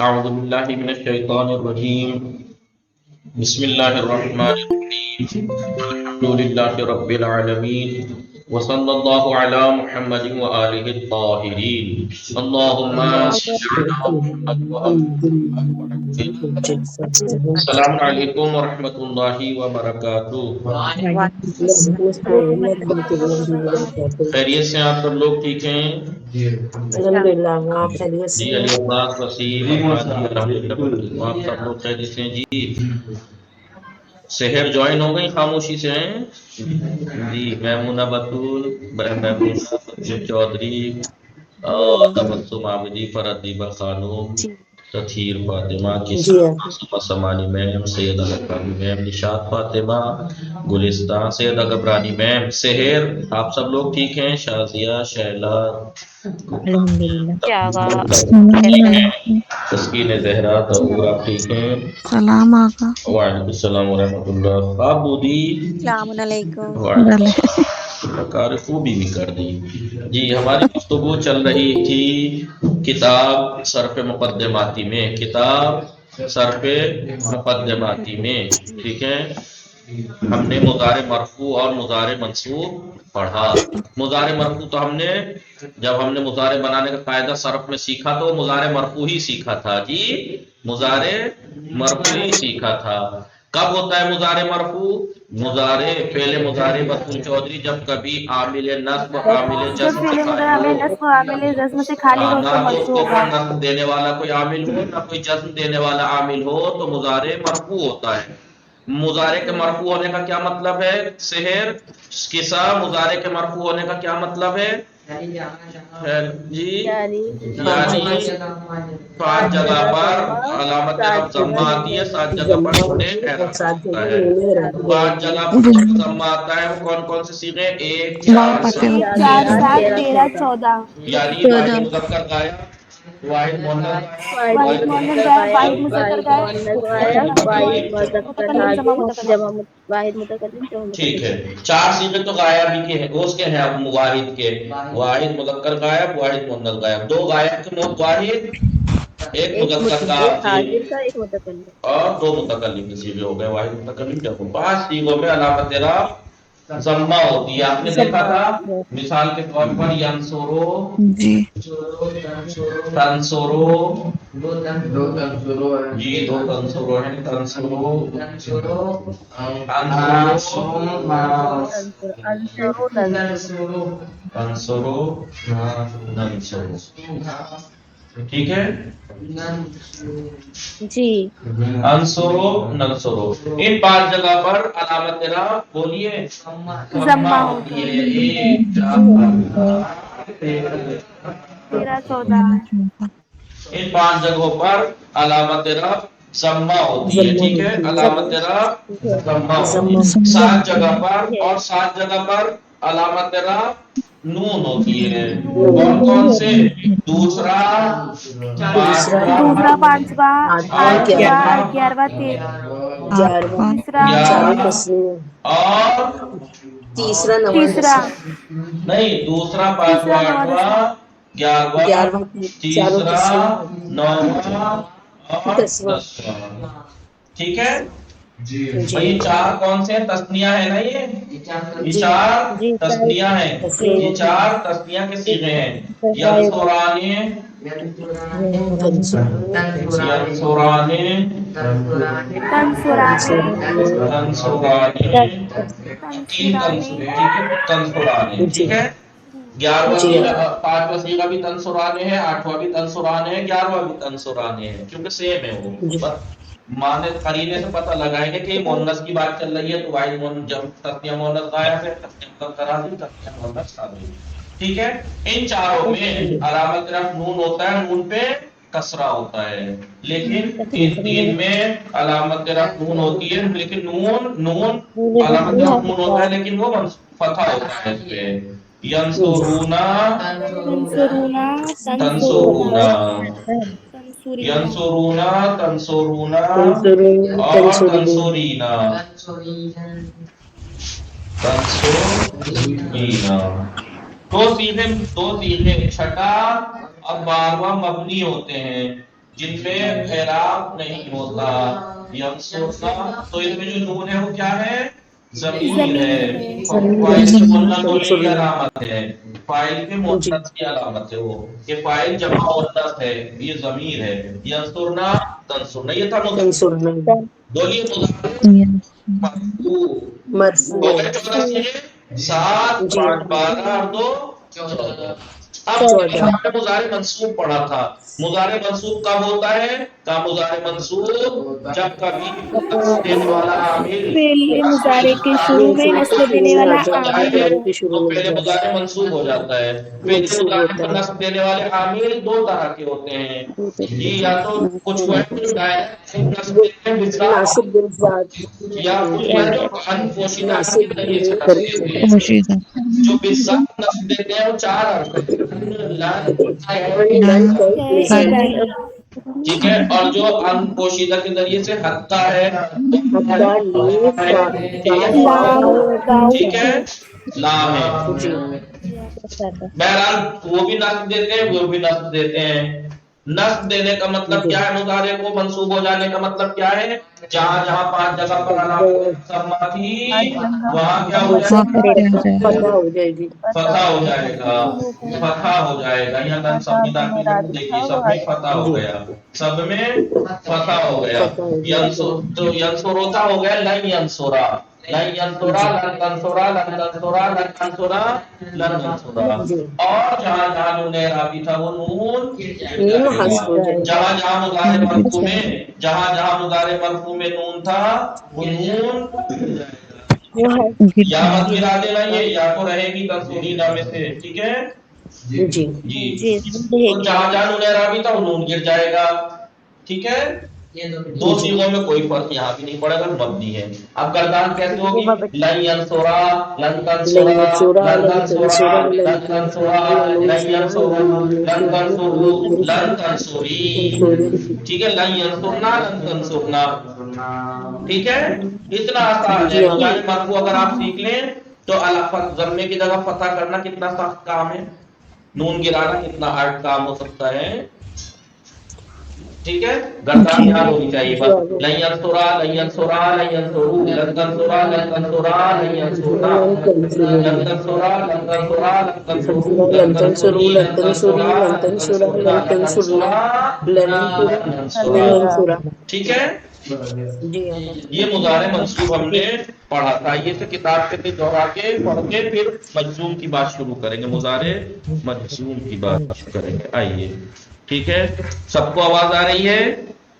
اعوذ باللہ من الشیطان الرجیم بسم اللہ الرحمن الرحیم الحمد للہ رب العالمین وصلی اللہ علی محمد وآلہ الطاہرین اللہم صل علی محمد وآلہ. السلام علیکم ورحمۃ اللہ وبرکاتہ. خیریت سے آپ سب لوگ ٹھیک ہیں؟ الحمد للہ آپ خیریت سے جی ہیں؟ علی عباس وسیم الحمدللہ آپ سب لوگ خیریت سے ہیں جی. سحر جوائن ہو گئی خاموشی سے ہیں جی. میمونہ بطول محمود چودھری اور تبسم عابدی فرحدیبہ خانوم تطہیر فاطمہ جی کسان سمانی میم سیدہ غبرانی میم نشاط فاطمہ گلستان سیدہ غبرانی میم سحر آپ سب لوگ ٹھیک ہیں؟ شازیہ شیلا تسکین زہرا طہور آپ ٹھیک ہیں؟ سلام آقا. وعلیکم السلام ورحمۃ اللہ. آپ بودی السلام علیکم. کار خوبی بھی کر دی جی. ہماری گفتگو چل رہی تھی کتاب صرف مقدماتی میں، کتاب صرف مقدماتی میں، ٹھیک ہے. ہم نے مضارع مرفوع اور مضارع منصوب پڑھا. مضارع مرفوع تو جب ہم نے مضارع بنانے کا قاعدہ صرف میں سیکھا تو مضارع مرفوع ہی سیکھا تھا جی. مضارع مرفوع ہی سیکھا تھا. کب ہوتا ہے مضارع مرفوع؟ مضارع فعل مضارع بطول چودھری جب کبھی عامل نصب عامل جب جزم فعل مضارع نصب عامل جزم سے خالی ہو نہ تو تو اس مرفوع کے ہوگا. اوپر نصب دینے والا کوئی عامل ہو نہ کوئی جزم دینے والا عامل ہو تو مضارع مرفوع ہوتا ہے. مضارع کے مرفوع ہونے کا کیا مطلب ہے سحر کسا؟ مضارع کے مرفوع ہونے کا کیا مطلب ہے جی؟ یعنی پانچ جگہ پر علامت رفع ضمہ آتی ہے، 7 جگہ پر نون اعراب ہوتا ہے. 5 جگہ پر ضمہ آتا ہے. وہ کون کون سے صیغے؟ 1 4 7 4 7 13. 13 14. یعنی واحد مذکر غائب، واحد مؤنث واحد مؤنث غائب، واحد مذکر غائب، متکلم جمع متکلم. واحد متکلم جو ٹھیک ہے. 4 صیغے تو غائب کے ہیں، اس کے ہیں اب واحد کے. واحد مذکر غائب، واحد مؤنث غائب. 2 غائب کے واحد، ایک مذکر کا ایک حاضر کا ایک متکلم. اور 2 متکلم کے صیغے ہو گئے. واحد متکلم جب 5 صیغوں میں علامت رفع ضمہ ہوتی ہے. آپ نے دیکھا تھا مثال کے طور پر ینصرو، جی تنصرو جی، 2 تنصرو ہیں. تنصرو تنصرو ننصرو. ٹھیک ہے. جی انصرو ننصرو. ان 5 جگہ پر علامت رفع بولیے ضمہ ہوتی ہے. 1 4 13 14. ان 5 جگہوں پر علامت رفع ضمہ ہوتی ہے. ٹھیک ہے. علامت رفع ضمہ ہوتی ہے. 7 جگہ پر اور 7 جگہ پر علامت رفع نون ہوتی ہے. کون کون سے؟ دوسرا، دوسرا، پانچواں، اور آٹھواں، 11واں، تیسرا، اور تیسرا، نہیں، دوسرا، تیسرا، پانچواں، 9واں، آٹھواں، 10واں. 11واں، تیسرا، 9واں اور 10واں. ٹھیک ہے. یہ 4 کون سے ہیں؟ تثنیہ ہے نا. یہ 4 جی تثنیہ ہیں. یہ 4 تثنیہ کے صیغے ہیں. ینصرانے، ینصرانے، تنصرانے، تنصرانے، 3 تنصرانے. تنصر. ٹھیک ہے. تنصرانے. ٹھیک ہے. 11واں صیغہ، 5واں صیغہ بھی تنصرانے ہے، 8واں بھی تنصرانے ہے، 11واں بھی تنصرانے ہے، کیونکہ سیم ہے. وہ مانے قرینے سے پتہ لگائیں گے کہ مؤنث کی بات چل رہی ہے تو واحد مؤنث جب تسنیہ مؤنث غائب ہے، تسنیہ مذکر حاضر، تسنیہ مؤنث صادر. ٹھیک ہے. ان چاروں میں علامت رفع نون ہوتا ہے، نون پہ کسرہ ہوتا ہے. لیکن ان 3 میں علامت رفع نون ہوتی ہے، لیکن نون علامت رفع نون ہوتا ہے لیکن وہ فتح ہوتا ہے اس پہ. ینصرونا، تنصرونا، تنصرونا، تنصرینا. ینصرونا، تنصرونا اور تنصرینا، تنصرینا. 2 صیغے، 2 صیغے چھٹا اور 12واں مبنی ہوتے ہیں. جن میں اعراب نہیں ہوتا. ینصرنا تو اس میں جو نون ہے وہ کیا ہے؟ ضمیر ہے. فاعل سے مؤنث ہونے کی علامت ہے. فاعل کے مؤنث کی علامت ہے وہ کہ فاعل جمع مؤنث ہے، یہ ضمیر ہے. ینصرنا تنصرنا یہ تھا مضارع. تنصرنا بولیے مضارع مرفوع مرفوع ہو گئے 14 سے 7 جی 5 12 اور 2 14. اب 14 ہم نے مضارع منصوب پڑھا تھا. مضارع منصوب کب ہوتا ہے؟ کا مضارع منصوب جب کبھی نصب دینے والا عامل فعل مضارع کے یہ شروع میں فعل نصب کے دینے شروع میں والا آ جائے عامل مضارع کے شروع تو میں پہلے آ جائے مضارع منصوب ہو جاتا ہے. پہلے منصوب مضارع ہوتا پر ہے. نصب دینے والے عامل دو طرح کے ہوتے ہیں جی، یا تو کچھ وہ جو ڈائریکٹ نصب دیتے ہیں بالذات، ناصب بالذات یا کچھ وہ جو ان پوشیدہ کے ناصب ذریعے سے کر نصب کے دیتے ہیں. جو بالذات نصب دیتے ہیں وہ 4 حرف لن کیسے لن ٹھیک ہے، اور جو ان پوشیدہ کے ذریعے سے حتیٰ ہے حتی لی فا لام واؤ ٹھیک ہے، لام ہے. جی بہرحال وہ بھی نصب دیتے ہیں، وہ بھی نصب دیتے ہیں. نصب دینے کا مطلب جی کیا ہے؟ مضارع کو منصوب ہو جانے کا مطلب کیا ہے؟ جہاں جہاں 5 جگہ پر علامت سما تھی وہاں کیا ہو جائے گا؟ فتح ہو جائے گی. فتح ہو جائے گا. فتح ہو جائے گا. یہاں لن سب داخل میں دیکھیے سب میں فتح ہو جی گیا، سب میں فتح ہو گیا. فتح ہو جائے گی. تو ینصروتا ہو گیا لن ینصرا، لن ینصرا جی لن تنصرا لن تنصرا لن تنصرا لن تنصرا. جی اور جہاں جہاں نون اعرابی تھا وہ نون نون حذف ہو جائے گی. جہاں جہاں مضارع مرفوع میں جہاں جہاں مضارع مرفوع میں نون تھا وہ نون یا مت گرا دینا، یہ یا تو رہے گی تنصرینا میں سے. ٹھیک ہے جی جی، تو جہاں جہاں نون اعرابی تھا وہ نون گر جائے گا. ٹھیک ہے، دو جی چیزوں میں کوئی فرق یہاں بھی نہیں پڑے گا، مبنی ہے. اب گردان کیسے ہوگی؟ لن ینصرا لن لن تنصرا ینصرا لن لن تنصرا تنصرا لن لن تنصرا تنصرا لن لن ینصرا ینصرو لن لن ینصرا تنصرو لن لن ینصرا تنصری. ٹھیک ہے، لن ینصرنا لن تنصرنا. ٹھیک ہے، اتنا آسان ہے. جی ہاں مضارع مرفوع اگر آپ سیکھ لیں تو ضمے کی جگہ فتح کرنا کتنا سخت کام ہے، نون گرانا کتنا ہارڈ کام ہو سکتا ہے. ٹھیک ہے، گردان یاد ہونی چاہیے جی بس. آگے لن ینصرا لن ینصرا لن ینصرو لن تنصرا لن تنصرا لن ینصرنا لن تنصروا لن تنصرا لن تنصرا لن تنصرو لن لن تنصروا تنصری لن لن تنصری تنصرا لن لن تنصرا تنصرنا لن لن تنصرنا تنصرا لن لن لن ننصرا. ينصرا. ٹھیک ہے، جی آگے یہ مضارع منصوب ہم نے پڑھا تھا. یہ سے کتاب کے دوہرا کے پڑھ کے پھر مجزوم کی بات شروع کریں گے. مضارع مجزوم کی بات کریں گے. آئیے ٹھیک ہے، سب کو آواز آ رہی ہے؟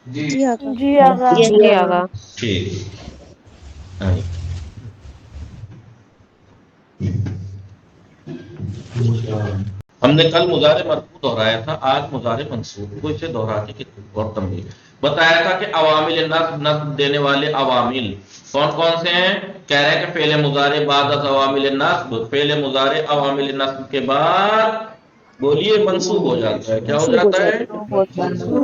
جی آقا. جی آگا ٹھیک. ہم نے کل مضارع مرفوع دہرایا تھا، آج مضارع منصوب کو اسے دہرا کے اور تمبیہ بتایا تھا کہ عوامل نصب دینے والے عوامل کون کون سے ہیں. کہہ رہے ہیں کہ فعل مضارع بعد از عوامل نصب، فعل مضارع عوامل نصب کے بعد بولیے منصوب ہو جاتا ہے. کیا ہو منصوب ہو جاتا ہے؟ جاتا منصوب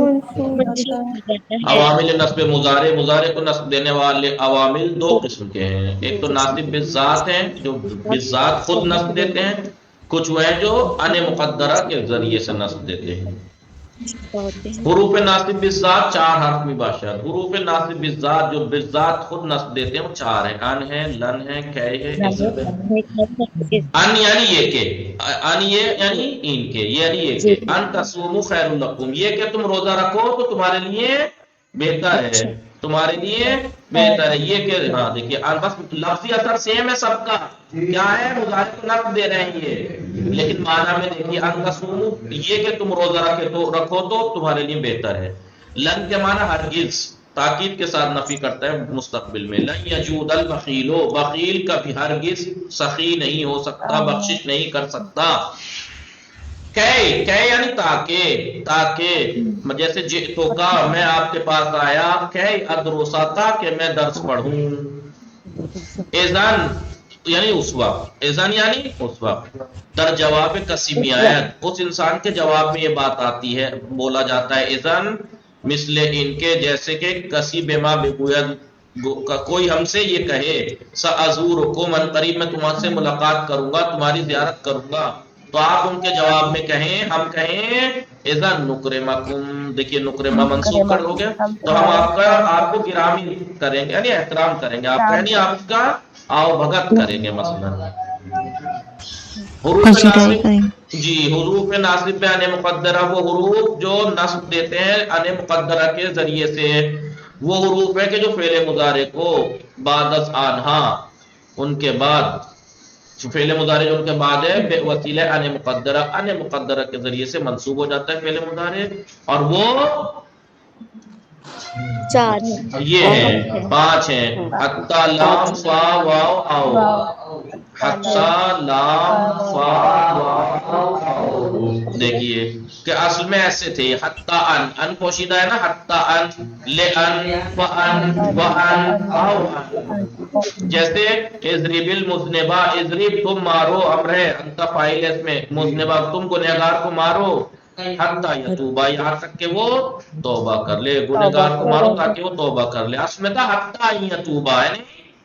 عوامل نصب مضارع، مضارع کو نصب دینے والے عوامل دو قسم کے ہیں. ایک تو ناصب بالذات ہیں جو بالذات خود نصب دیتے ہیں، کچھ وہ ہیں جو ان مقدرہ کے ذریعے سے نصب دیتے ہیں. حروف ناصب بالذات 4 حرف میں باشد. حروف ناصب بالذات جو بالذات خود نصب دیتے ہیں وہ 4 ہیں. ان ہے، لن ہے، کے ہے، اذن ہے. ان یعنی یہ کہ، ان یہ یعنی ان کے، یعنی یہ کہ ان تصوموا خیر لکم، یہ کہ تم روزہ رکھو تو تمہارے لیے بہتر ہے، تمہارے لیے بہتر ہے. یہ کہ ہاں دیکھیے بس لفظی اثر سیم ہے سب کا. کیا ہے؟ مضارع کو نصب دے رہے ہیں یہ، لیکن معنی میں دیکھیے ان تصوموا یہ کہ تم روزہ رکھو تو تمہارے لیے بہتر ہے. لن کے معنی ہرگز تاکید کے ساتھ نفی کرتا ہے مستقبل میں. لن یجود البخیل، بخیل کبھی ہرگز سخی نہیں ہو سکتا، بخشش نہیں کر سکتا. کہ یعنی تاکہ جیسے جئتو کا میں آپ کے پاس آیا، کہ ادرسا تاکہ میں درس پڑھوں. اذن یعنی اس وقت، اذن یعنی اس وقت. در جواب قسمی آیت، اس انسان کے جواب میں یہ بات آتی ہے، بولا جاتا ہے اذن مثل ان کے جیسے کہ کسی بما بگوید کوئی ہم سے یہ کہے سأزورکم ان قریب میں تمہارے سے ملاقات کروں گا، تمہاری زیارت کروں گا. تو آپ ان کے جواب میں کہیں، ہم کہیں اذن نکرمکم دیکھیے نکرما منصوب کر ہو گیا، تو ہم آپ کو گرامی کریں گے، یعنی احترام کریں گے، آپ کا یعنی آپ کا آؤ بھگت کریں گے مثلا۔ حروف ناصب، جی حروف ناصب میں ان مقدرہ وہ حروف جو نصب دیتے ہیں ان مقدرہ کے ذریعے سے، وہ حروف ہے کہ جو فعل مضارع کو بعد از آنہا، ان کے بعد فعل مضارع جو ان کے بعد ہے بے وسیلہ ان مقدرہ کے ذریعے سے منصوب ہو جاتا ہے فعل مضارع، اور وہ 4 ہے، یہ ہے 5 ہیں، حتی لام فا واو آؤ، حتی لام فا واو آؤ۔ دیکھیے کہ اصل میں ایسے تھے، حتی ان پوشیدہ ہے نا، حتی ان لئن فان وان آؤ ان، جیسے اضرب المذنبہ، اضرب تم مارو امر ہے، انت فاعل ہے اس میں، مذنبہ تم گنہگار کو مارو، حتی یتوبہ یہاں تک کہ وہ توبہ کر لے، گنہگار کو مارو تاکہ وہ توبہ کر لے۔ اصل میں تھا حتی یتوبہ، یعنی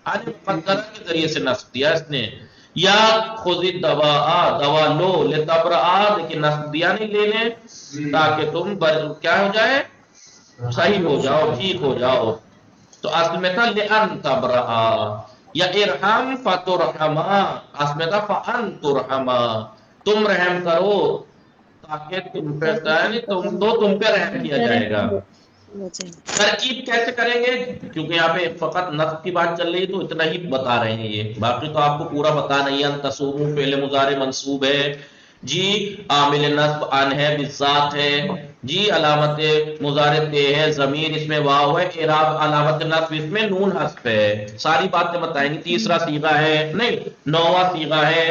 ان مقدرہ کے ذریعے سے نصب دیا اس نے، یا خذ الدواء دوا لو لتبرأ، لیکن نصب دیا نہیں لینے تاکہ تم کیا ہو جائے، صحیح ہو جاؤ، ٹھیک ہو جاؤ، تو اصل میں تھا لأن تبرأ، یا ارحم فترحما، اصل میں تھا فأن ترحما، تم رحم کرو تاکہ تم پہ، یعنی تم پہ رحم کیا جائے گا۔ ترکیب کیسے کریں گے، کیونکہ یہاں پہ فقط نصب کی بات چل رہی ہے تو اتنا ہی بتا رہے ہیں، یہ باقی تو آپ کو پورا بتا نہیں ہے۔ ان تصوموا فعل مضارع منصوب ہے جی، عامل نصب ان ہے، بالذات ہے جی، علامت مضارع تے ہے، ضمیر اس میں واو ہے، اعراب علامت نصب اس میں نون حذف ہے، ساری باتیں بتائیں گی۔ تیسرا صیغہ ہے نہیں، 9واں صیغہ ہے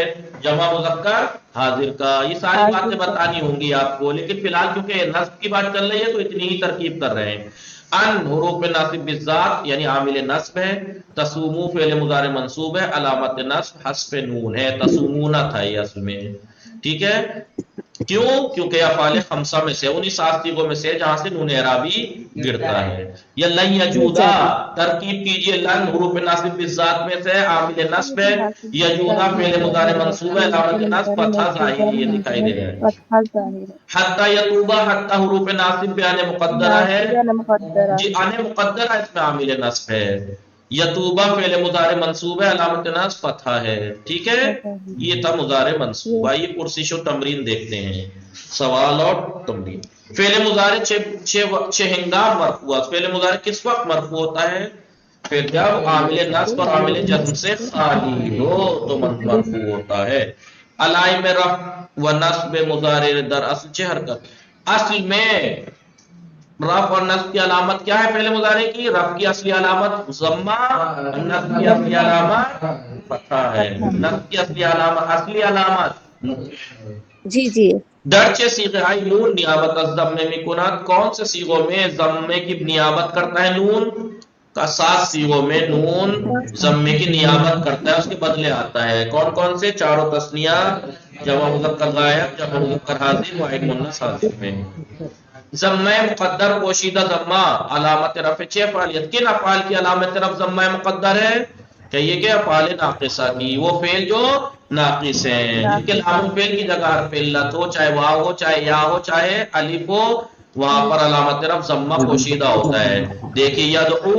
جمع مذکر حاضر کا، یہ ساری باتیں بتانی ہوں گی آپ کو، لیکن فی الحال کیونکہ نصب کی بات چل رہی ہے تو اتنی ہی ترکیب کر رہے ہیں۔ ان حروف ناصب بالذات یعنی عامل نصب ہے، تصوموا فعل مضارع منصوب ہے، علامت نصب حذف نون ہے، تصومون تھا یہ اصل میں، ٹھیک ہے، کیوں؟ کیونکہ افعال خمسہ میں سے، انہی 7 صیغوں میں سے جہاں سے نون اعرابی گرتا ہے۔ یا لن یجودا، ترکیب کیجئے، لن حروف ناصب بالذات میں سے عامل نصب ہے، یجودا فعل مضارع منصوب ہے، علامت نصب فتحہ ظاہر، یہ دکھائی دے رہا ہے۔ حتی یتوبہ، حتی حروف ناصب بیان مقدرہ ہے جی، ان مقدرہ اس میں عامل نصب ہے، یتوبہ فعل مضارع منصوب ہے، علامت نصب فتحہ ہے، ٹھیک ہے، یہ تھا مضارع منصوب۔ آئیے پرسش و تمرین دیکھتے ہیں، سوال اور تمرین۔ فعل مضارع چھ ہنگام مرفوع، فعل مضارع کس وقت مرفوع ہوتا ہے؟ پھر جب عامل نصب اور عامل جزم سے خالی ہو تو مرفوع ہوتا ہے۔ علائم رفع و نصب مضارع در اصل 6 حرکت، اصل میں رفع اور نصب کی علامت کیا ہے فعل مضارع کی؟ رفع کی اصلی علامت ضمہ، نصب کی اصلی علامت فتحہ ہے، نصب کی اصلی علامت جی جی درچے صیغہ آئی نون نیابت از ضمے میں کنات، کون سے صیغوں میں ضمے کی نیابت کرتا ہے نون کا؟ 7 صیغوں میں نون ضمے کی نیابت کرتا ہے، اس کے بدلے آتا ہے، کون کون سے؟ 4 تثنیہ، جمع مذکر غائب، جمع مذکر حاضر، واحد مؤنث حاضر میں۔ ضمہ مقدر پوشیدہ ضمہ علامت رفع 6 افعالیت، کن افعال کی علامت رفع ضمہ مقدر ہے؟ کہیے کہ افعال ناقصہ کی، وہ فعل جو ناقص ہیں، جن کے لام فعل کی جگہ حرف علت ہو، چاہے واو ہو، چاہے یا ہو، چاہے الف ہو، وہاں پر علامت رفع ضمہ پوشیدہ ہوتا ہے۔ دیکھیے یدعو،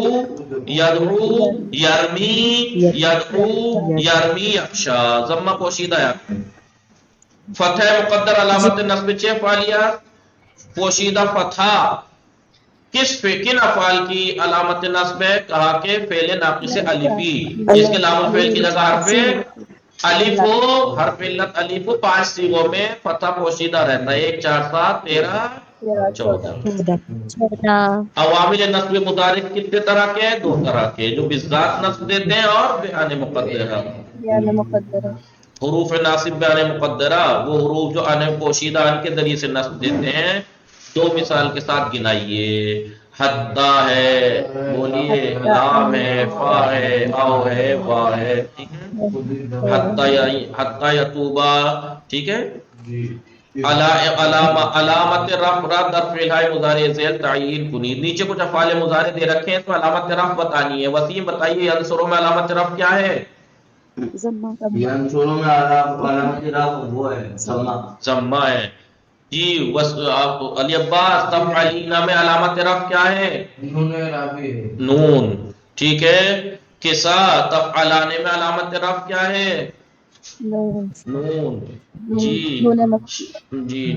یدعو، یرمی، یدعو، یرمی، یخشا، ضمہ پوشیدہ ہے۔ فتح مقدر علامت نصب 6 افعالیات، پوشیدہ فتحہ کن افعال کی علامت نصب ہے؟ کہا کہ فعل ناقص الفی، جس کے لام الفعل کی جگہ حرف الف ہو، حرف علت الف ہو، 5 صیغوں میں فتحہ پوشیدہ رہتا ہے، 1 4 7 13 14۔ عوامل نصب مضارع کتنے طرح کے ہیں؟ 2 طرح کے، جو بالذات نصب دیتے ہیں اور بیان مقدرہ۔ حروف ناصب بیان مقدرہ وہ حروف جو ان پوشیدہ ان کے ذریعے سے نصب دیتے ہیں، 2 مثال کے ساتھ گنائیے۔ حتی ہے، بولیے، لام ہے، فا ہے، آو ہے، وا ہے، ٹھیک ہے، حتی یتوبہ، ٹھیک ہے۔ علامت رفع در فعل مضارع ذیل تعیین کنید، نیچے کچھ افعال مضارع دے رکھے ہیں تو علامت رفع بتانی ہے۔ وسیم بتائیے ینصروں میں علامت رفع کیا ہے؟ ینصروں میں علامت رفع وہ ہے ضمہ ضمہ ہے۔ جی علی عباس تفعلینا میں علامت رفع کیا ہے؟ نون. ٹھیک ہے. کسا تفعلانے میں علامت رفع کیا ہے؟ نون. جی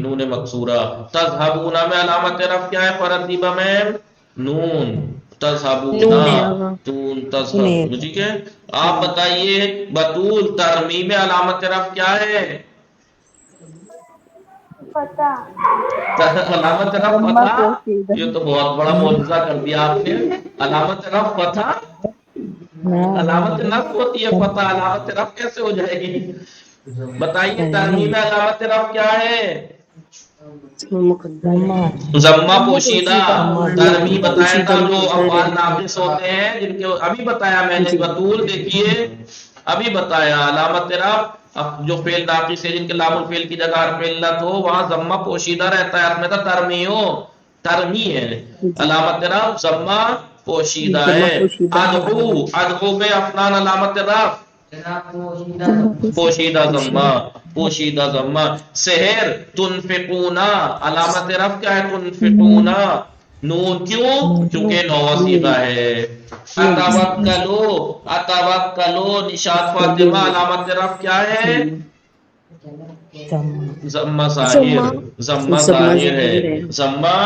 نون مکسورہ. تذہبونا میں علامت رفع کیا ہے پرتیبہ میں؟ نون. تذہبونا تون تذہب. ٹھیک ہے. آپ بتائیے بطول ترمی میں علامت رفع کیا ہے؟ علامت رفع فتح. یہ تو بہت بڑا معجزہ کر دیا آپ نے. علامت رفع فتح. علامت نصب ہوتی ہے فتح، علامت رفع کیسے ہو جائے گی؟ بتائیے ترمی میں علامت رفع کیا ہے؟ ضمہ پوشیدہ. ترمی بتایا تھا جو افعال ناقص ہوتے ہیں جن کے ابھی بتایا میں نے. بطول دیکھیے ابھی بتایا علامت رفع جو فعل ناقص ہے جن کے لام الفعل کی جگہ حرف علت ہو وہاں ضمہ پوشیدہ رہتا ہے. میں تو ترمی ہو، ترمی ہے. علامت رفع ضمہ پوشیدہ ہے. ادعو، ادعو میں افنان علامت رفع پوشیدہ ضمہ، پوشیدہ ضمہ. سحر تنفقونا علامت رفع کیا ہے؟ تنفقونا نون. کیوں؟ کیونکہ نوہ صیغہ ہے. اتوکلو، اتوکلو نشاط فاطمہ علامت رفع کیا ہے؟ ضمہ ظاہر، ضمہ ظاہر ہے، ضمہ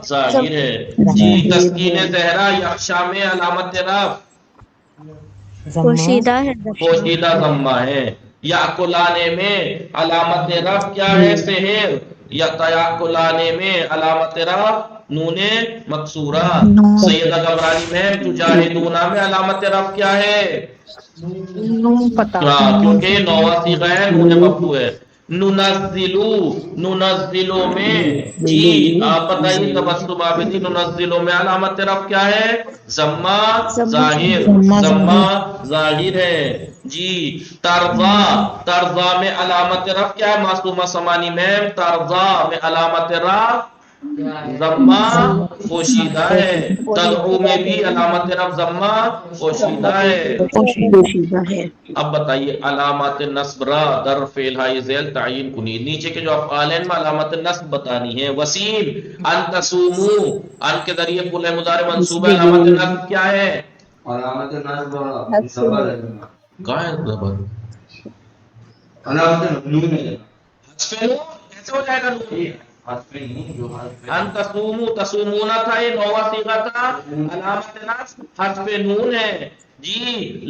ظاہر ہے. جی تسکین زہرا یخشا میں علامت رفع پوشیدہ ہے. پوشیدہ ضمہ ہے. یاکلانے میں علامت رفع کیا ہے؟ سحر. یاکلانے میں علامت رفع نون مکسورہ. سیدہ گبرانی میں تجاہدونا میں علامت رفع کیا ہے؟ کیونکہ یہ نوہ صیغہ ہے، نون مفتوح ہے. ننزلو، ننزلو میں جی آپ بتائیے تبسم عابدی ننزلو میں علامت رفع کیا ہے؟ ضمہ ظاہر، ضمہ ظاہر ہے. جی ترضا، ترضا میں علامت رفع کیا ہے؟ معصومہ سمانی میں ترضا میں علامت رفع ضمہ پوشیدہ ہے. تدعو میں بھی علامت رفع ضمہ پوشیدہ ہے. اب بتائیے علامات نصب را در فعل ہائی ذیل تعین کنی. نیچے کے جو افعال ہیں میں علامات نصب بتانی ہے. وسیم ان تصومو، ان کے ذریعے فعل مضارع منصوب ہے. علامات نصب کیا ہے؟ علامت نصب کہاں ہے زبر؟ علامت نون ہے. حذف نون کیسے ہو جائے گا نون؟ ان تصومو، تصومونا تھا یہ نوہ صیغہ تھا. علامت نصب حذف نون ہے. جی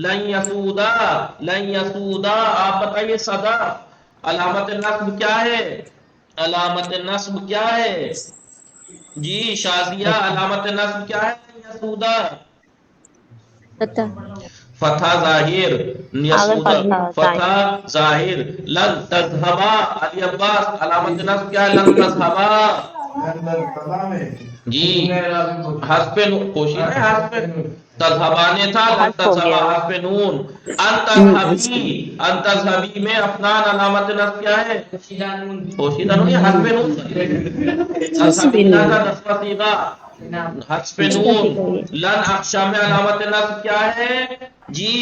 لن یسودا، لن یسودا. آپ بتائیے صدا علامت نصب کیا ہے؟ علامت نصب کیا ہے؟ جی شازیہ علامت نصب کیا ہے؟ لن یسودا فتح ظاہر. یسودا فتح ظاہر. لن تذہبا علی عباس علامت نصب کیا ہے؟ لن تذہبا. جی حذف نون پوشیدہ ہے. حذف تذہبانے تھا لن تذہبا حذف نون. ان تذہبی، ان تذہبی میں افنان علامت نصب کیا ہے؟ پوشیدہ نون. یہ حذف نون تذہبینا کا نصب صیغہ حذف نون. لن اخشا میں علامت نصب کیا ہے؟ جی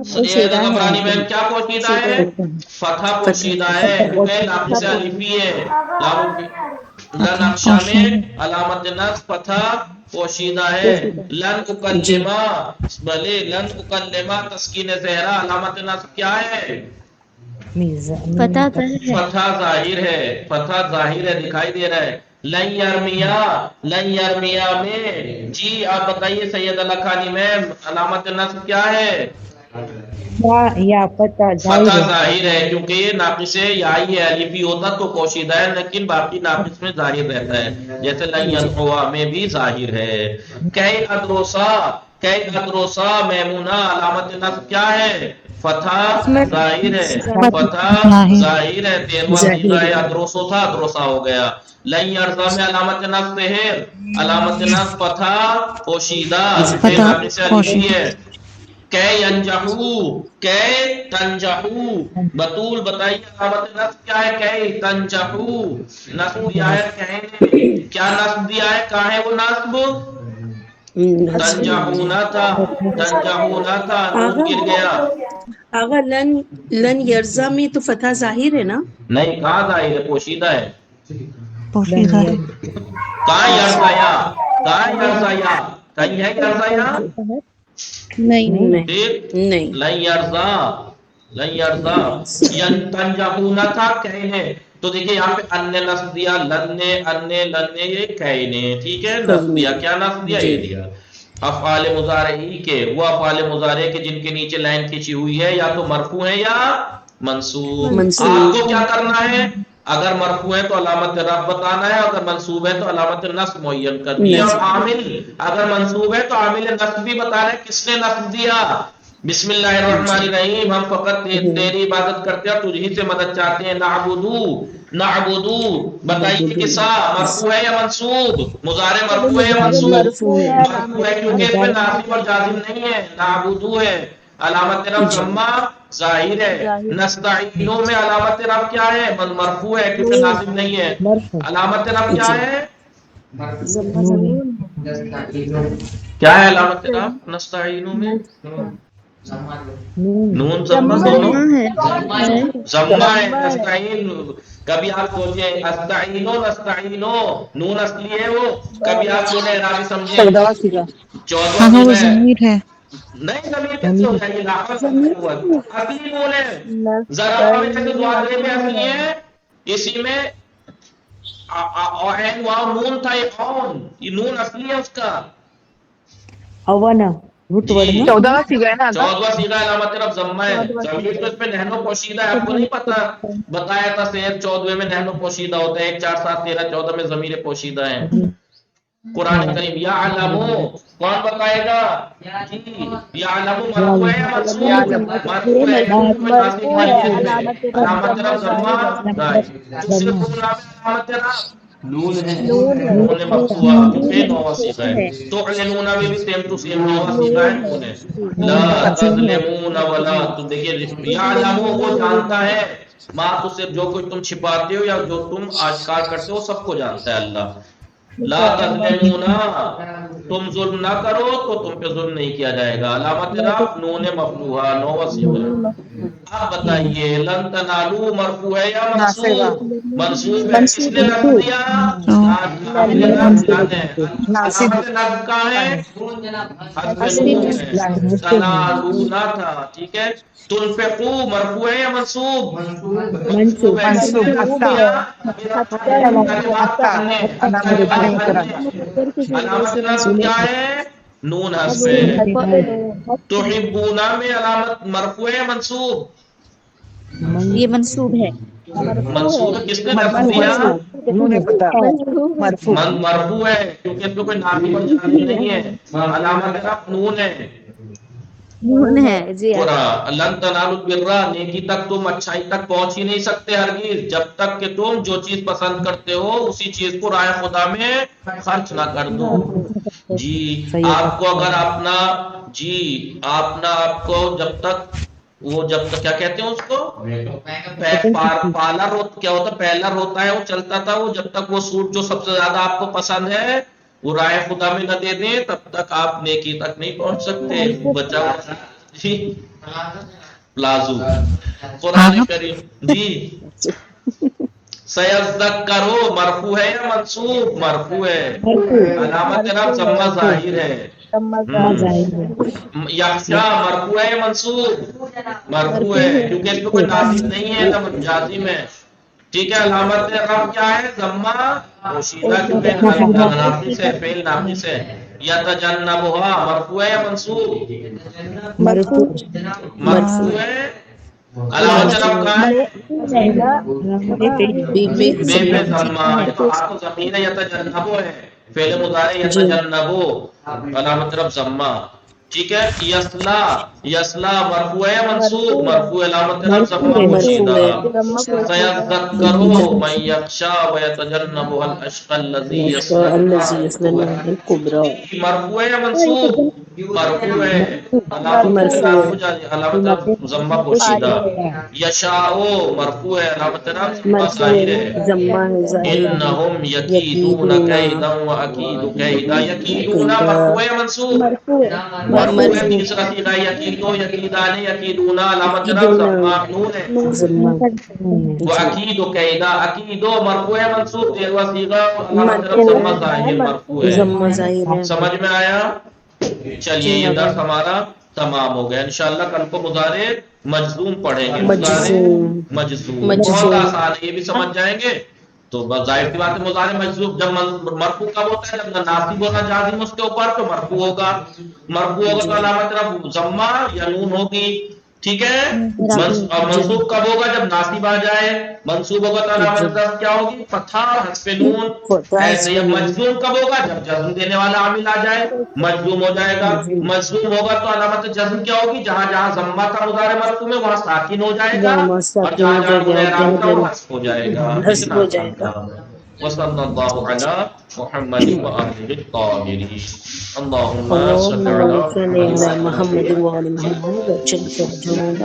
سید غبرانی میں کیا پوشیدہ ہے؟ فتح پوشیدہ ہے کیونکہ ناقص الفی ہے. لن اخشا میں علامت نصب فتح پوشیدہ ہے. لن اکلمہ، بھلے لن اکلمہ تسکین زہرا علامت نصب کیا ہے؟ فتح ظاہر ہے، فتح ظاہر ہے دکھائی دے رہا ہے. لن یرمیا، لن یرمیا میں جی آپ بتائیے سید الخانی میں علامت نصب کیا ہے؟ فتح ظاہر ہے کیونکہ یہ ناقص یائی ہے. الفی ہوتا تو پوشیدہ ہے لیکن باقی ناقص میں ظاہر رہتا ہے. جیسے لن یدعوا میں بھی ظاہر ہے. کئی ادروسا، کئی ادروسا میمونہ علامت نصب کیا ہے؟ فتح ظاہر ہے، فتح ظاہر ہے. 13واں صیغہ ہے ادروسو تھا ادروسا ہو گیا. لن یرضا میں علامت نصب ہے، علامت نصب فتح پوشیدہ کیونکہ ناقص الفی ہے. کہ ینجحو، کہ تنجحو. بطول بتائیے علامت نصب کیا ہے؟ کہ تنجحو. نصب دیا ہے کہنے، کیا نصب دیا ہے؟ کہاں ہے وہ نصب؟ تنجحونا تھا، تنجحونا تھا نون گر گیا. آغا لن، لن یرزا میں تو فتح ظاہر ہے نا؟ نہیں کہاں ظاہر ہے؟ پوشیدہ ہے. پوشیدہ کہاں یرزایا، کہاں یرزایا، کہیں ہے یرزایا؟ نہیں ٹھیک، نہیں، لن یرزا، لن یرزا، تنجحون تھا کہنے، تو دیکھیں یہاں پہ ان نے نصب دیا، لن یہ کہنے، ٹھیک ہے، نصب دیا، کیا نصب دیا؟ یہ دیا افعال مضارعی کے، وہ افعال مضارع کے جن کے نیچے لائن کھینچی ہوئی ہے یا تو مرفوع ہے یا منصوب۔ آپ کو کیا کرنا ہے؟ اگر مرفوع ہے تو علامت رفع بتانا ہے، اگر منصوب ہے تو علامت نصب معین کرنی ہے، اور عامل اگر منصوب ہے تو عامل نصب بھی بتانا ہے کس نے نصب دیا۔ بسم اللہ الرحمن الرحیم، ہم فقط تیری عبادت کرتے ہیں، تجھ ہی سے مدد چاہتے ہیں۔ نعبدو بتائیے کسا مرفوع ہے یا منصوب؟ مضارع مرفوع ہے یا منصوب؟ مرفوع ہے کیونکہ اس میں ناصب اور جازم نہیں ہے، نعبدو ہے، علامت رفع ضمہ ظاہر ہے۔ نستعینو میں علامت رفع کیا ہے؟ مرفوع ہے کیونکہ ناصب نہیں ہے، علامت رفع کیا ہے؟ کیا ہے علامت رفع نستعینو میں؟ نون ضمہ دونوں ضمہ ہے، نستعین، کبھی آپ سوچیں نستعینو نون اصلی ہے وہ، کبھی آپ بولے اعرابی سمجھیں، 14واں ہاں وہ سیغہ ہے، ضمیر ہے، نہیں ضمیر کیسے ہو جائے گی؟ لاحظ اصلی بولے، ذرا میں جیسے دوارے میں اصلی ہے، اسی میں عین واو نون تھا، یہ نون اصلی ہے اس کا، اوانا روٹ ورڈ جی میں 14واں سیغہ ہے نا آقا؟ 14واں سیغہ علامت رفع ضمہ ہے، ضمیر تو اس میں نحن و پوشیدہ ہے، آپ کو نہیں پتا، بتایا تھا سید 14ویں میں نحن و پوشیدہ ہوتا ہے، 1 4 7 13 14 میں ضمیر پوشیدہ ہیں۔ قرآن کریم یعلمو کون بتائے گا؟ جی یعلمو مرفوع ہے یا منصوب؟ مرفوع ہے کیونکہ کوئی ناصب نہیں ہے اس میں، علامت رفع ضمہ ظاہر۔ دوسرے پروگرام میں علامت رفع نون ہے، نون مفتوحہ کیونکہ 9واں سیغہ ہے۔ تعلنون میں بھی سیم ٹو سیم 9واں سیغہ ہے، نون ہے۔ لا تظلمون ولا، تو دیکھیے یعلمو وہ جانتا ہے، ما تو صرف جو کچھ تم چھپاتے ہو یا جو تم آشکار کرتے ہو سب کو جانتا ہے اللہ۔ لا تظلمون، تم ظلم نہ کرو تو تم پہ ظلم نہیں کیا جائے گا، علامت رفع نون مفتوحہ 9واں سیغہ ہے۔ اب بتائیے لن تنالو مرفوع ہے یا منصوب؟ منصوب ہے، کس نے نصب دیا؟ عامل نصب ہے، علامت نصب کا ہے حذف نون ہے، تنالونا تھا، ٹھیک ہے۔ تنفقو مرفوع ہے یا منصوب؟ منصوب ہے، کس نے نصب دیا؟ علامت نصب کیا ہے؟ نون حذف ہے۔ تحبونا میں علامت مرفوع ہے یا منصوب؟ یہ منصوب ہے، منصوب ہے، کس نے نصب دیا؟ مرفوع مرفوع ہے کیونکہ اس میں کوئی ناصب اور جازم نہیں ہے، علامت رفع نون ہے۔ نون ہے جی قرآن لن تنالوا البر، نیکی تک تم اچھائی تک پہنچ ہی نہیں سکتے ہرگز جب تک کہ تم جو چیز پسند کرتے ہو اسی چیز کو راہ خدا میں خرچ نہ کر دو۔ جی آپ کو اگر اپنا آپ کو جب تک کیا کہتے ہیں اس کو پارلر کیا ہوتا ہے، پیلر ہوتا ہے، وہ چلتا تھا، وہ جب تک وہ سوٹ جو سب سے زیادہ آپ کو پسند ہے وہ رائے خدا میں نہ دے دیں تب تک آپ نیکی تک نہیں پہنچ سکتے۔ بچاؤ جی پلازو قرآن کریم جی سیذکرو مرفوع ہے یا منصوب؟ مرفوع ہے، علامت رفع ضمہ ظاہر ہے۔ یخشا مرفوع ہے یا منصوب؟ مرفوع ہے کیونکہ اس میں کوئی ناصب نہیں ہے، نہ جازم ہے، ٹھیک ہے۔ علامت رفع کیا ہے؟ ضمہ پوشیدہ کیونکہ ناقص ہے، فعل ناقص ہے۔ یتجنبها مرفوع ہے یا منصوب؟ مرفوع ہے، علامت رفع کیا ہے؟ بے پہ ضمہ، تو ضمیر یتجنبو ہے، فعل مضارع یتجنبو، علامت رفع ضمہ، ٹھیک ہے۔ یسلا مرفوع ہے یا منصوب؟ مرفوع، علامت رفع ضمہ پوشیدہ۔ سیذکرو من یخشی ویتجنبها الاشقی الذی یصلی النار الکبری، مرفوع ہے یا منصوب؟ مرفوع ہے، علامت رفع ضمہ پوشیدہ۔ یشاء مرفوع ہے، علامت رفع ظاہر ہے۔ انہم یکیدون کیدا واکید کیدا، یکیدون مرفوع ہے یا منصوب؟ مرفوع ہے تیسرا صیغہ یقیدو یقیدان یقیدونا علامت رفع ضمہ نون ہے وَأَكِيدُ كَيْدًا أَكِيدُ مرفوع ہے منصوب تیرواں صیغہ علامت رفع ضمہ ظاہر مرفوع ہے سمجھ میں آیا چلیے یہ درس ہمارا تمام ہو گیا انشاءاللہ کل کو مضارع مجزوم پڑھیں گے مضارع مجزوم بہت آسان ہے یہ بھی سمجھ جائیں گے تو ظاہر سی بات ہے مضارع مجزوم جب مرفوع کب ہوتا ہے جب ناصب ہونا جازم اس کے اوپر تو مرفوع ہوگا تو علامت رفع ضمہ یا نون ہوگی ٹھیک ہے منصوب کب ہوگا جب ناصب آ جائے منصوب ہوگا تو علامت رفع کیا ہوگی فتحہ حذف نون ایسے ہی مجزوم کب ہوگا جب جزم دینے والا عامل آ جائے مجزوم ہو جائے گا مجزوم ہوگا تو علامت جزم کیا ہوگی جہاں جہاں ضمہ کا مضارع مرفوع ہے وہاں ساکن ہو جائے گا اور جہاں جہاں اعراب کا وہ حذف ہو جائے گا وصلی اللہ علی محمد وآلہ الطاہرین اللہم صل علی محمد محمد